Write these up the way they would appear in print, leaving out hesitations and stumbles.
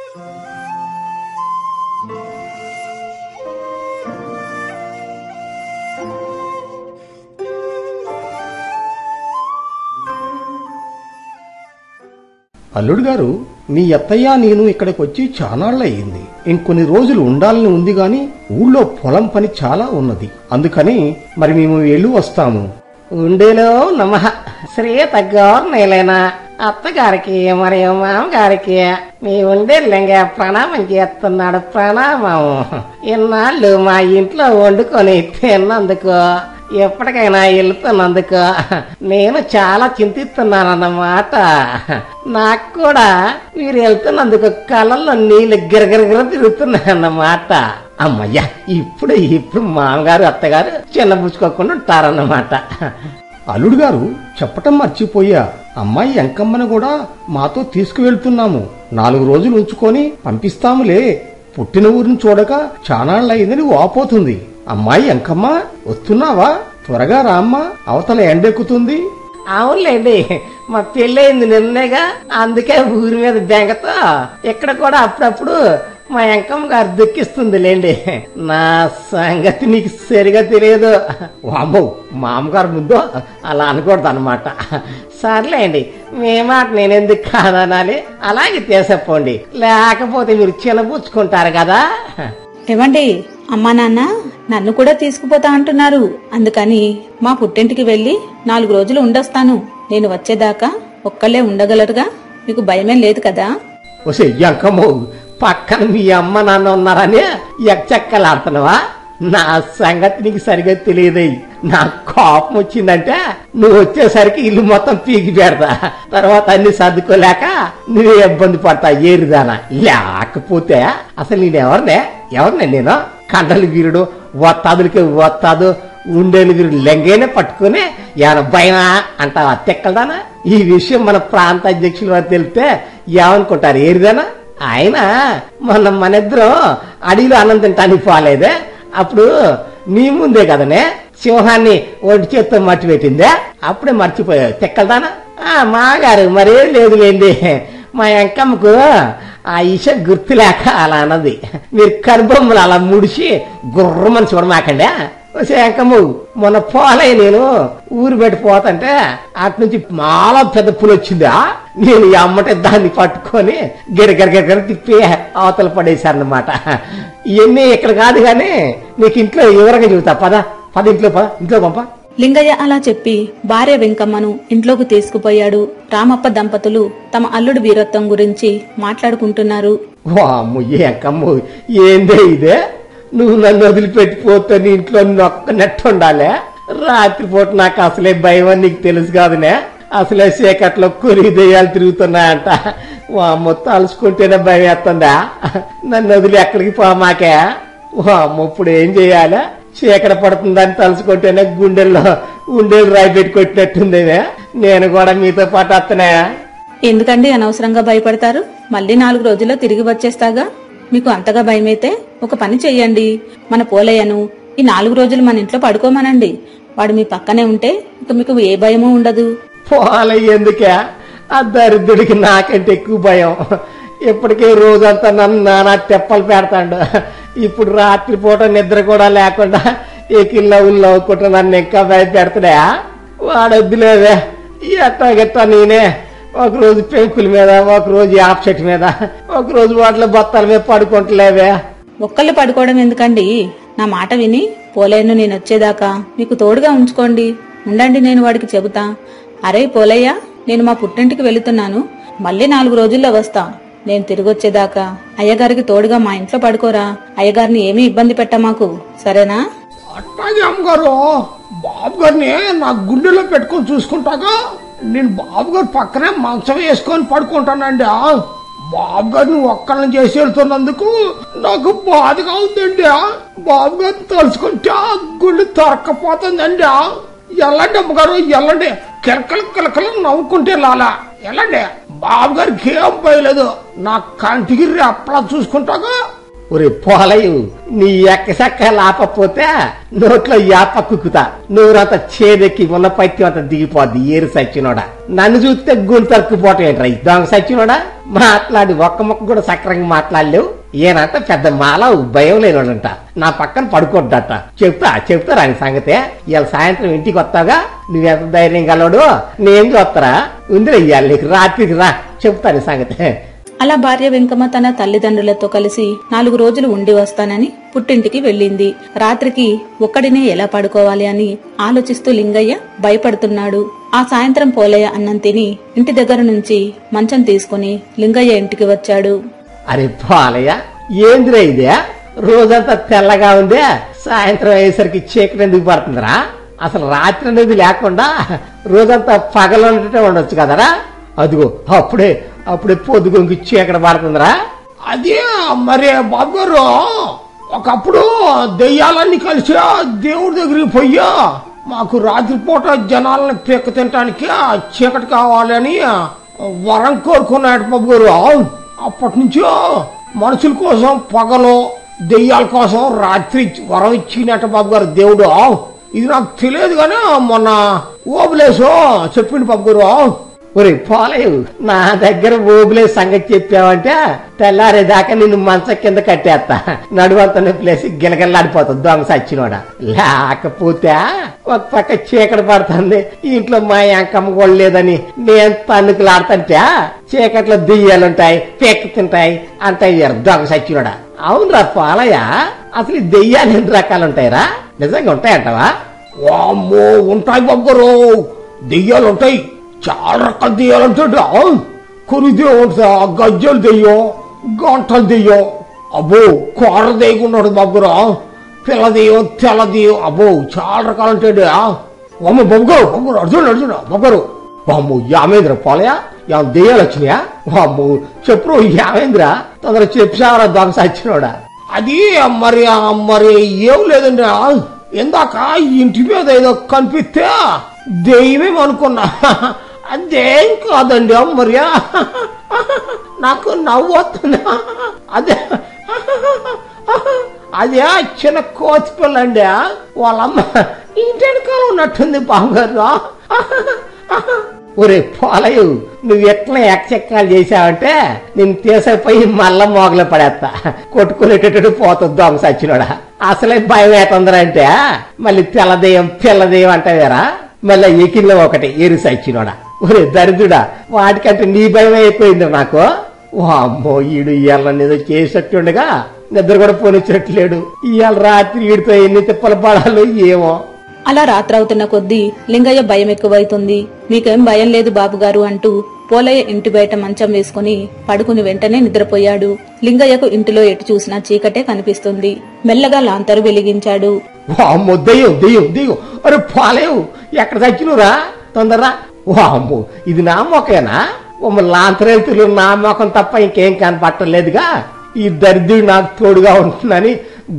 అల్లుడు గారు, మీ అత్తయ్య నేను ఇక్కడికి వచ్చి చానాళ్ళయింది. ఇంకొన్ని రోజులు ఉండాలని ఉంది గాని ఊళ్ళో పొలం పని చాలా ఉన్నది. అందుకని మరి మేము వెళ్ళి వస్తాము. ఉండేలో నమః. శ్రీ తగ్గోర్ నేలైనా అత్తగారికి మరియు మామగారికి మీ ఉండేళ్ళంగా ప్రణామం చేస్తున్నాడు. ప్రణామం. ఇన్నాళ్ళు మా ఇంట్లో వండుకొని తిన్నందుకు, ఎప్పటికైనా వెళ్తున్నందుకు నేను చాలా చింతిస్తున్నానన్నమాట. నాకు కూడా మీరు వెళ్తున్నందుకు కళ్ళల్లో నీళ్లు గిరగిరగిర తిరుగుతున్నాయన్నమాట. అమ్మయ్యా, ఇప్పుడు మామగారు అత్తగారు చిన్నపుచ్చుకోకుండా ఉంటారన్నమాట. అల్లుడు గారు, చెప్పటం మర్చిపోయా, అమ్మాయి ఎంకమ్మను కూడా మాతో తీసుకువెళ్తున్నాము. 4 రోజులు ఉంచుకొని పంపిస్తాములే. పుట్టిన ఊరిని చూడక చానాళ్ళయిందని వాపోతుంది. అమ్మాయి ఎంకమ్మ, వస్తున్నావా? త్వరగా రామ్మా, అవతల ఎండెక్కుతుంది. అవునులేండి, మా పెళ్ళయింది నిన్నేగా, అందుకే ఊరి మీద బెంగతో ఇక్కడ కూడా అప్పుడప్పుడు మా ఎంకమ్మ గారు దుఃఖిస్తుంది లేండి. నా సంగతి నీకు సరిగా తెలియదు. వామ్మో, మామగారు ముందు అలా అనకూడదు అనమాట. సర్లేండి, మీ మాట నేనెందుకు కాదనాలి. అలాగే చేసపోండి, లేకపోతే మీరు చిన్నపుచ్చుకుంటారు కదా. ఏమండి, అమ్మా నాన్న నన్ను కూడా తీసుకుపోతా అంటున్నారు. అందుకని మా పుట్టింటికి వెళ్లి 4 రోజులు ఉండొస్తాను. నేను వచ్చేదాకా ఒక్కళ్ళే ఉండగలరుగా? మీకు భయమేం లేదు కదా? ఒసే ఎంకమ్మో, పక్కన మీ అమ్మ నాన్న ఉన్నారని ఎక్కలాడుతున్నావా? నా సంగతి నీకు సరిగా తెలియదు. నా కోపం వచ్చిందంటే నువ్వు వచ్చేసరికి ఇల్లు మొత్తం పీకి పెడతా. తర్వాత అన్ని సర్దుకోలేక నువ్వే ఇబ్బంది పడతా. ఏరిదానా? లేకపోతే అసలు నేనెవరినే నేను? కండలు వీరుడు, ఒత్తాదులకి ఒత్తాదు, ఉండేలు వీరుడు లెంగైనా పట్టుకుని ఏమైనా భయమా అంటావా? తెక్కలదానా? ఈ విషయం మన ప్రాంత అధ్యక్షుల వారు తెలిస్తే ఏమనుకుంటారు? ఏరిదానా? ఆయన మనిద్దరం అడవిలో అన్నం తింటానికి పోలేదే, అప్పుడు నీ ముందే కదనే సింహాన్ని ఒంటి చేత్తో మట్టి పెట్టిందే, అప్పుడే మర్చిపోయావు. తెక్కలదానా? మాగారు మరేం లేదులేండి, మా ఎంకమ్మకు ఆ విషయం గుర్తులేక అలా అన్నది. మీరు కనుబొమ్మలు అలా ముడిసి గుర్రమని చూడమాకండి. ఎంకమ్మ, మొన్న పోలే నేను ఊరు పెట్టి పోతంటే అటు నుంచి చాలా పెద్ద పులి వచ్చిందా, నేను అమ్మటే దాన్ని పట్టుకొని గిరగిరగిర తిప్పి అవతల పడేశారన్నమాట. ఇవన్నీ ఇక్కడ కాదు గాని నీకు ఇంట్లో వివరంగా చెబుతా. పద ఇంట్లో పంప. లింగయ్య అలా చెప్పి భార్య వెంకమ్మను ఇంట్లోకి తీసుకుపోయాడు. రామప్ప దంపతులు తమ అల్లుడు వీరత్వం గురించి మాట్లాడుకుంటున్నారు. వామ్ము, ఎంకమ్మ, ఏందే ఇదే? నువ్వు నన్ను వదిలిపెట్టిపోతే నీ ఇంట్లో నొక్క ఉండాలే. రాత్రిపూట నాకు అసలే భయం అని నీకు తెలుసు కాదునే. అసలే చీకట్లో కొరి దెయ్యాలు తిరుగుతున్నాయంట. వామ్మ, తలుసుకుంటేనే భయం వేస్తుందా? నన్ను వదిలి ఎక్కడికి పోమాకే. వామ్మ, ఇప్పుడు ఏం చెయ్యాలి? చీకట పడుతుందని తలుసుకుంటేనే గుండెల్లో ఉండేలు రాయి పెట్టి కొట్టినట్టుందేమే. నేను కూడా మీతో పాటు వస్తున్నా. ఎందుకండి అనవసరంగా భయపడతారు? మళ్ళీ 4 రోజుల్లో తిరిగి వచ్చేస్తాగా. మీకు అంతగా భయమైతే ఒక పని చెయ్యండి. మన పోలయ్యను ఈ 4 రోజులు మన ఇంట్లో పడుకోమనండి. వాడు మీ పక్కనే ఉంటే ఇక మీకు ఏ భయమూ ఉండదు. పోలయ్య ఎందుకే? ఆ దరిద్రుడికి నాకంటే ఎక్కువ భయం. ఇప్పటికే రోజంతా నన్ను నానా తెప్పలు పెడతాడు. ఇప్పుడు రాత్రిపూట నిద్ర కూడా లేకుండా ఎకిల్లవుల్లో ఒకటి నన్ను ఇంకా భయపెడతాడా? వాడొద్దులేవే. ఎట్టాగెట్టా నేనే ఒకరోజు పెంకుల మీద, ఒకరోజు యాప్ చెట్టు మీద, ఒకరోజు వాటిలో బత్తాల మీద పడుకుంటలేవే. ఒక్కళ్ళు పడుకోవడం ఎందుకండి? నా మాట విని పోలయ్యను నేను వచ్చేదాకా మీకు తోడుగా ఉంచుకోండి. ఉండండి, నేను వాడికి చెబుతా. అరే పోలయ్య, నేను మా పుట్టింటికి వెళుతున్నాను. మళ్ళీ 4 రోజుల్లో వస్తా. నేను తిరిగొచ్చేదాకా అయ్యగారికి తోడుగా మా ఇంట్లో పడుకోరా. అయ్యగారిని ఏమీ ఇబ్బంది పెట్టమాకు, సరేనా? అట్టాగే అమ్మగారు. బాబు గారిని నా గుండెలో పెట్టుకొని చూసుకుంటాగా. నేను బాబు గారు పక్కనే మంచం వేసుకొని పడుకుంటానండి. బాబు గారిని ఒక్కళ్ళని చేసి వెళ్తున్నందుకు నాకు బాధగా ఉందండి. బాబు గారిని తలుచుకుంటే గుండె తరక్కపోతుందండి. ఎల్లండి అమ్మగారు, ఎల్లండి. కిలకలు నవ్వుకుంటే లాలా ఎల్లండి. బాబు గారికి ఏం పోయలేదు. నా కంటికి రెప్పలా చూసుకుంటాగా. ఒరే పోలయ్య, నీ ఎక్కసక్క లాపపోతే నోట్లో యాప కుక్కుతా, నోరంతా చేదెక్కి ఉన్న పత్తి అంతా దిగిపోద్ది. ఏరు సచ్చినోడా, నన్ను చూస్తే గుంతరుక్కుపోవటం ఏంట్రా దొంగ సచ్చినోడా? మాట్లాడి ఒక్క మొక్క కూడా సక్రంగా మాట్లాడలేవు. ఏనంట పెద్ద మాల భయం లేనోడంట, నా పక్కన పడుకోడ్డట. చెప్తా రాని సంగతే. ఇవాళ సాయంత్రం ఇంటికి వస్తాగా, నువ్వెంత ధైర్యం గలడు నేను చూస్తారా? ఉందిరా ఇయ్యాలి నీకు, రాత్రికి రా, చెప్తాను సంగతే. అలా భార్య వెంకమ్మ తన తల్లిదండ్రులతో కలిసి 4 రోజులు ఉండి వస్తానని పుట్టింటికి వెళ్ళింది. రాత్రికి ఒక్కడినే ఎలా పడుకోవాలి అని ఆలోచిస్తూ లింగయ్య భయపడుతున్నాడు. ఆ సాయంత్రం పోలయ్య అన్నం తిని ఇంటి దగ్గర నుంచి మంచం తీసుకుని లింగయ్య ఇంటికి వచ్చాడు. అరే పోలయ్య, ఏందిరా ఇదే? రోజంతా తెల్లగా ఉందే, సాయంత్రం అయ్యేసరికి చీకటి ఎందుకు పడుతుందిరా? అసలు రాత్రి అనేది లేకుండా రోజంతా పగలంటే ఉండొచ్చు కదరా? అదిగో అప్పుడే పొద్దుగొంకి చీకటి పడుతుందిరా. అదే మరి బాబు గారు, ఒకప్పుడు దెయ్యాలన్నీ కలిసి దేవుడి దగ్గరికి పోయా మాకు రాత్రిపూట జనాలను పీక తినటానికి చీకటి కావాలని వరం కోరుకున్నాడు బాబు గారు. అప్పటి నుంచో మనుషుల కోసం పగలు, దెయ్యాల కోసం రాత్రి వరం ఇచ్చినట్ట బాబు గారు దేవుడు. ఇది నాకు తెలియదు గానీ మొన్న ఓబులేసో చెప్పిండు బాబు గారు. ఒరే పోలయ్య, నా దగ్గర ఓబులే సంగతి చెప్పావంటే తెల్లారేదాకా నిన్ను మంచం కింద కట్టేస్తా, నడువంతా నొప్పిలేసి గిలగిల్లాడిపోతుంది దొంగ సచ్చినోడా. లేకపోతే ఒక పక్క చీకటి పడుతుంది, ఇంట్లో మా అంకమ్మ కూడా లేదని నేను తన్నుకులాడుతుంటే చీకట్లో దెయ్యాలుంటాయి, పెక్కి తింటాయి అంటాయి దొంగ సచ్చినోడా. అవునరా పోలయ్య, అసలు ఈ దెయ్యాలు ఎన్ని రకాలుంటాయిరా? నిజంగా ఉంటాయంటావా? వామ్మో, ఉంటాయి బాబు గారు, దెయ్యాలుంటాయి. చాలా రకాల దెయ్యాలంటాడు. కొరిదే ఉంటా, గజ్జలు దెయ్యం, గంటలు దెయ్యం, అబ్బో కూర దెయ్యకున్నాడు బాబు గారు. పిల్ల దెయ్యం, తెల్ల దెయ్యం, అబ్బో చాలా రకాలు ఉంటాడు. అమ్మ బాబు గారు అర్జున్ బాబు గారు. వామ్మో యామేంద్ర పోలయ్య, ఏమైనా దెయ్యాలు వచ్చినాయా? వామ్మో చెప్పు యామేంద్ర, తొందరగా చెప్పావరా దొంగ సచ్చినోడా. అది మరి ఏం లేదండి, ఇందాక ఇంటి మీద ఏదో కనిపిస్తే దెయ్యమేమనుకున్నా, అదేం కాదండి. మరి నాకు నవ్వు వస్తున్నా. అదే చిన్న కోతి పిల్ల అండి, వాళ్ళమ్మ ఇంటి వెనకాల ఉన్నట్టుంది బాగారు. ఒరే పోలయ్య, నువ్వు ఎట్లా ఎక్కచెక్కాలు చేసావంటే నేను తీసపోయి మళ్ళా మోగలు పడేస్తా, కొట్టుకునేటట్టు పోతుంది దొంగ సచ్చినోడా. అసలే భయం ఏతుందరంటే మళ్ళీ తెల్లదేయం పిల్లదేయం అంటావేరా, మళ్ళీ ఎకిన్లో ఒకటి ఎరు సచ్చినోడా. ఒరే దరిద్రుడా, వాటికంటే నీ భయం అయిపోయింది నాకు. అమ్మో ఈడు ఇవాళ ఏదో చేసేట్టుండగా నిద్ర కూడా పోనిచ్చినట్లేడు. ఇవాళ రాత్రి ఈడితో ఎన్ని తిప్పలు పడాలో ఏమో. అలా రాత్రవుతున్న కొద్దీ లింగయ్య భయం ఎక్కువైతుంది. మీకేం భయం లేదు బాబుగారు అంటూ పోలయ్య ఇంటి బయట మంచం వేసుకుని పడుకుని వెంటనే నిద్రపోయాడు. లింగయ్యకు ఇంటిలో ఎటు చూసినా చీకటే కనిపిస్తుంది. మెల్లగా లాంతరు వెలిగించాడు. వామ్మో దెయ్యం దెయ్యం దెయ్యం, అరే పోలయ్య ఎక్కడ చచ్చినరా, తొందరరా. వామ్మో ఇది నా మొకేనా? లాంతరేతులు నా మొఖం తప్ప ఇంకేం కనపట్టలేదుగా. ఈ దరిద్రుడు నాకు తోడుగా ఉంటుందని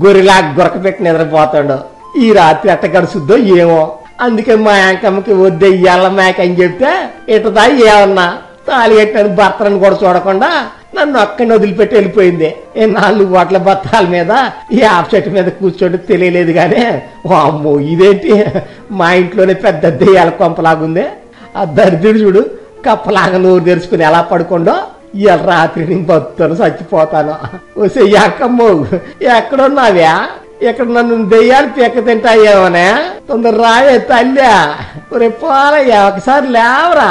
గొర్రెలా గురకపెట్టి నిద్రపోతాడు. ఈ రాత్రి ఎట్ట గడుచుద్దో ఏమో. అందుకే మా యాంకమ్మకి వద్దే ఇయ్యాల మేక అని చెప్తే ఇటదా ఏమన్నా తాళి కట్టాను భర్తను కూడా చూడకుండా నన్ను ఒక్కడిని వదిలిపెట్టి వెళ్ళిపోయింది. 4 బాట్ల బత్తాల మీద ఈ ఆఫ్ చెట్టు మీద కూర్చోండి తెలియలేదు గానే. అమ్మో ఇదేంటి మా ఇంట్లోనే పెద్ద దెయ్యాల కొంపలాగుంది. ఆ దరిద్రుడు చూడు కప్పలాగా నోరు తెరుచుకుని ఎలా పడుకోండో. ఇవాళ రాత్రి నేను బతుతాను, చచ్చిపోతాను. వస్తే యాంకమ్మో ఎక్కడున్నావ్యా? ఇక్కడ నన్ను దెయ్యాలు పీక తింటాయేమోనే, తొందర రావే తల్లా. ఒరే పోలయ్య ఒకసారి లేవరా.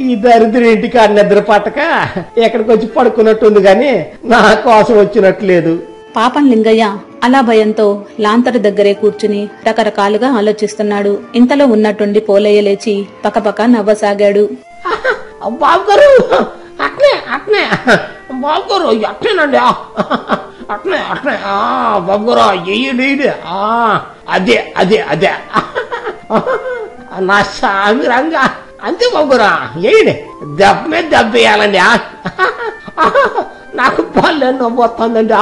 ఈ దరిద్ర ఇంటికాడ నిద్ర పట్టక ఎక్కడికి వచ్చి పడుకున్నట్టుంది గాని నా కోసం వచ్చినట్లేదు. పాపం లింగయ్య అలా భయంతో లాంతరు దగ్గరే కూర్చుని రకరకాలుగా ఆలోచిస్తున్నాడు. ఇంతలో ఉన్నట్టుండి పోలయ్య లేచి పకపక నవ్వసాగాడు. బాబు గారు అట్నే అట్నే బాబు గారు అట్నేనండి, అట్నే అట్నే బాబు గారు ఎయ్యడు. అదే అదే అదే నా సామి రంగా అంతే బాబు గారు ఎయ్యడే. దెబ్బ మీద దెబ్బ వేయాలండి. నాకు పల్లె నవ్వుతుందండి.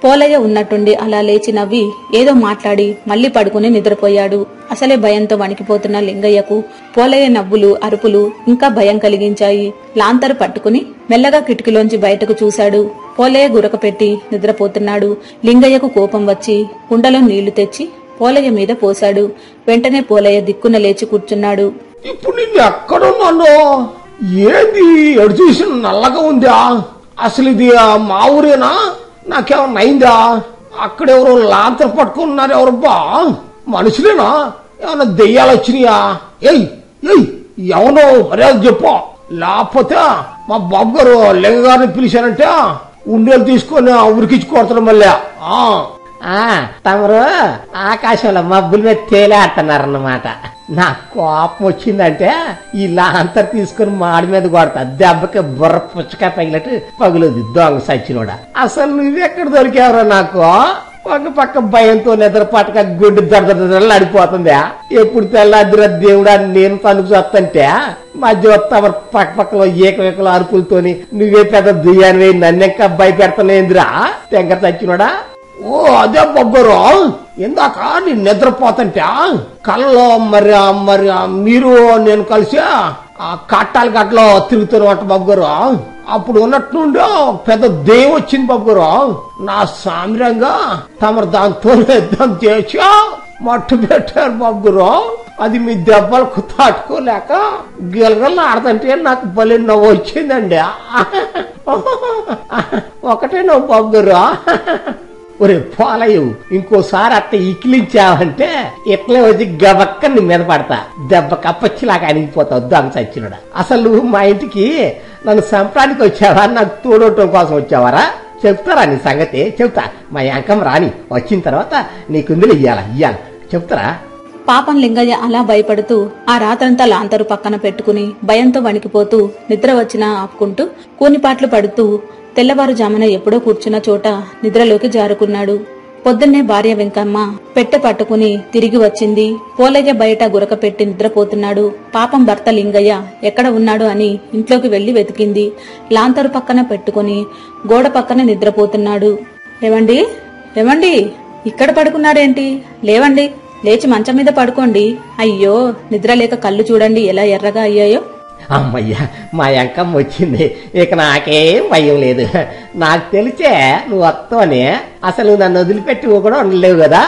పోలయ్య ఉన్నట్టుండి అలా లేచి నవ్వి ఏదో మాట్లాడి మళ్లీ పడుకుని నిద్రపోయాడు. అసలే భయంతో వణికిపోతున్న లింగయ్యకు పోలయ్య నవ్వులు అరుపులు ఇంకా భయం కలిగించాయి. లాంతరు పట్టుకుని మెల్లగా కిటికీలోంచి బయటకు చూశాడు. పోలయ్య గురక పెట్టి నిద్రపోతున్నాడు. లింగయ్యకు కోపం వచ్చి కుండలో నీళ్లు తెచ్చి పోలయ్య మీద పోశాడు. వెంటనే పోలయ్య దిక్కున లేచి కూర్చున్నాడు. ఇప్పుడు నిన్ను ఎక్కడున్నాను? ఏంది ఎడు చూసి నల్లగా ఉందా? అసలు ఇది మా ఊరేనా? నాకేమన్నా అయిందా? అక్కడెవరో లాంతర పట్టుకున్నారు. ఎవరబ్బా? మనుషులేనా? ఏమన్నా దెయ్యాలు వచ్చినాయా? ఏయ్ ఏయ్ ఎవనో మర్యాద చెప్పు, లేకపోతే మా బాబు గారు లింగ గారిని పిలిచానంటే ఉండేలు తీసుకొని ఉరికించి కొడతారు మళ్ళీ. తమరు ఆకాశంలో మబ్బుల మీద తేలేడుతున్నారన్నమాట. నా కోపం వచ్చిందంటే ఇలా అంతర్ తీసుకుని మాడి మీద కొడతా. దెబ్బకి బుర్ర పుచ్చకాయ పగిలట్టు పగులుది దొంగ సచ్చినోడా. అసలు నువ్వెక్కడ దొరికావరా నాకు? ఒక పక్క భయంతో నిద్ర పట్టక గుండె దడదడలు అడిపోతుందా? ఎప్పుడు తెల్లాదిరా దేవుడా నేను తనుకు చూస్తుంటే మధ్య తమ పక్క పక్కలో ఏకవేకల అరుపులతోని నువ్వే పెద్ద దుయ్యాన్ని నన్నెక్క భయపెడతానేందిరా తెంగ చచ్చినోడా? ఓ అదే బొబ్బరు, ఇందాక నేను నిద్రపోతుంటే కళ్ళలో మరి మరి మీరు నేను కలిసి ఆ కట్టాల గట్లో తిరుగుతున్నమాట బాబు గారు. అప్పుడు ఉన్నట్టుండి పెద్ద దెయ్యం వచ్చింది బాబు గారు. నా సామ్యంగా తమరు దాంతో యుద్ధం చేసి మట్టు పెట్టారు బాబు గారు. అది మీ దెబ్బలకు తట్టుకోలేక గిలగల ఆడదంటే నాకు భలే నవ్వు వచ్చిందండి. ఒకటే నవ్వు బాబు గారు. ఒరే పోలయ్య, ఇంకోసారి అట్ట ఇకిలించావంటే ఇట్లే వచ్చి గబక్కని మీద పడతా. దెబ్బ కప్పచ్చిలాగా అనిగిపోతావు దొంగ చచ్చినోడా. అసలు మా ఇంటికి నన్ను సంప్రానికి వచ్చావా? నాకు తోడవటం కోసం వచ్చావారా? చెప్తారా నీ సంగతి? చెప్తా. మా యాంకం రాని వచ్చిన తర్వాత నీకుందులు ఇయ్యాల చెప్తారా? పాపం లింగయ్య అలా భయపడుతూ ఆ రాత్రంతా లాంతరు పక్కన పెట్టుకుని భయంతో వణికిపోతూ నిద్ర వచ్చినా ఆపుకుంటూ కూనిపాట్లు పడుతూ తెల్లవారుజామున ఎప్పుడో కూర్చున్న చోట నిద్రలోకి జారుకున్నాడు. పొద్దున్నే భార్య వెంకమ్మ పెట్టె పట్టుకుని తిరిగి వచ్చింది. పోలయ్య బయట గురక పెట్టి నిద్రపోతున్నాడు. పాపం భర్త లింగయ్య ఎక్కడ ఉన్నాడు అని ఇంట్లోకి వెళ్లి వెతికింది. లాంతరు పక్కన పెట్టుకుని గోడ పక్కన నిద్రపోతున్నాడు. ఏమండి ఏమండి, ఇక్కడ పడుకున్నారేంటి? లేవండి, లేచి మంచం మీద పడుకోండి. అయ్యో, నిద్రలేక కళ్ళు చూడండి ఎలా ఎర్రగా అయ్యాయో. అమ్మయ్యా, మా యంకమ్మ వచ్చింది. ఇక నాకేం భయం లేదు. నాకు తెలిసే నువ్వు వస్తావని. అసలు నన్ను వదిలిపెట్టి కూడా ఉండలేవు కదా.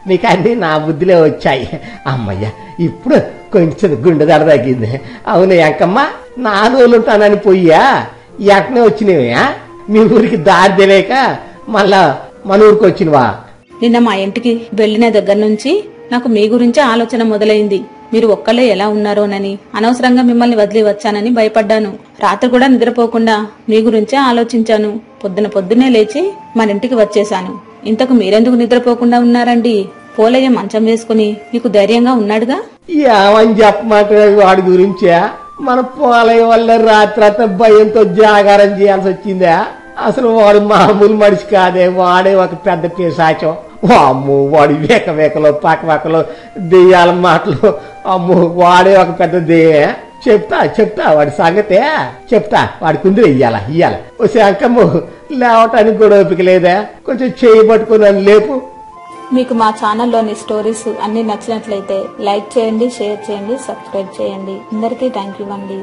నీకు అన్ని నా బుద్ధిలో వచ్చాయి. అమ్మయ్యా, ఇప్పుడు కొంచెం గుండె దడ తగ్గింది. అవును యంకమ్మ, 4 రోజులు ఉంటానని పోయ్యా ఎక్కనే వచ్చినవా? మీ ఊరికి దారి తెలియక మళ్ళా మన ఊరికి వచ్చినవా? నిన్న మా ఇంటికి వెళ్లిన దగ్గర నుంచి నాకు మీ గురించే ఆలోచన మొదలైంది. మీరు ఒక్కళ్ళే ఎలా ఉన్నారోనని. అనవసరంగా మిమ్మల్ని వదిలి వచ్చానని భయపడ్డాను. రాత్రి కూడా నిద్రపోకుండా మీ గురించే ఆలోచించాను. పొద్దున్నే లేచి మన ఇంటికి వచ్చేశాను. ఇంతకు మీరెందుకు నిద్రపోకుండా ఉన్నారండి? పోలయ్య మంచం వేసుకుని మీకు ధైర్యంగా ఉన్నాడుగా. ఏమని చెప్పమాట వాడి గురించా? మన పోలయ్య వల్ల రాత్రి భయంతో జాగారం చేయాల్సి వచ్చిందా? అసలు వాడు మామూలు మనిషి కాదే. వాడే ఒక పెద్ద పిశాచం. అమ్మో, వాడి వేకవేకలో పాకవేకలో దెయ్యాల మాటలు. అమ్మో, వాడే ఒక పెద్ద దెయ్యే. చెప్తా వాడి సంగతే చెప్తా. వాడి కుందులు ఇయ్యాల. ఓ శంకమ్ము, లేవటానికి కూడా ఓపిక లేదా? కొంచెం చేయి పట్టుకుని లేపు. మీకు మా ఛానల్లోని స్టోరీస్ అన్ని నచ్చినట్లయితే లైక్ చేయండి, షేర్ చేయండి, సబ్స్క్రైబ్ చేయండి. అందరికీ థ్యాంక్ యూ అండి.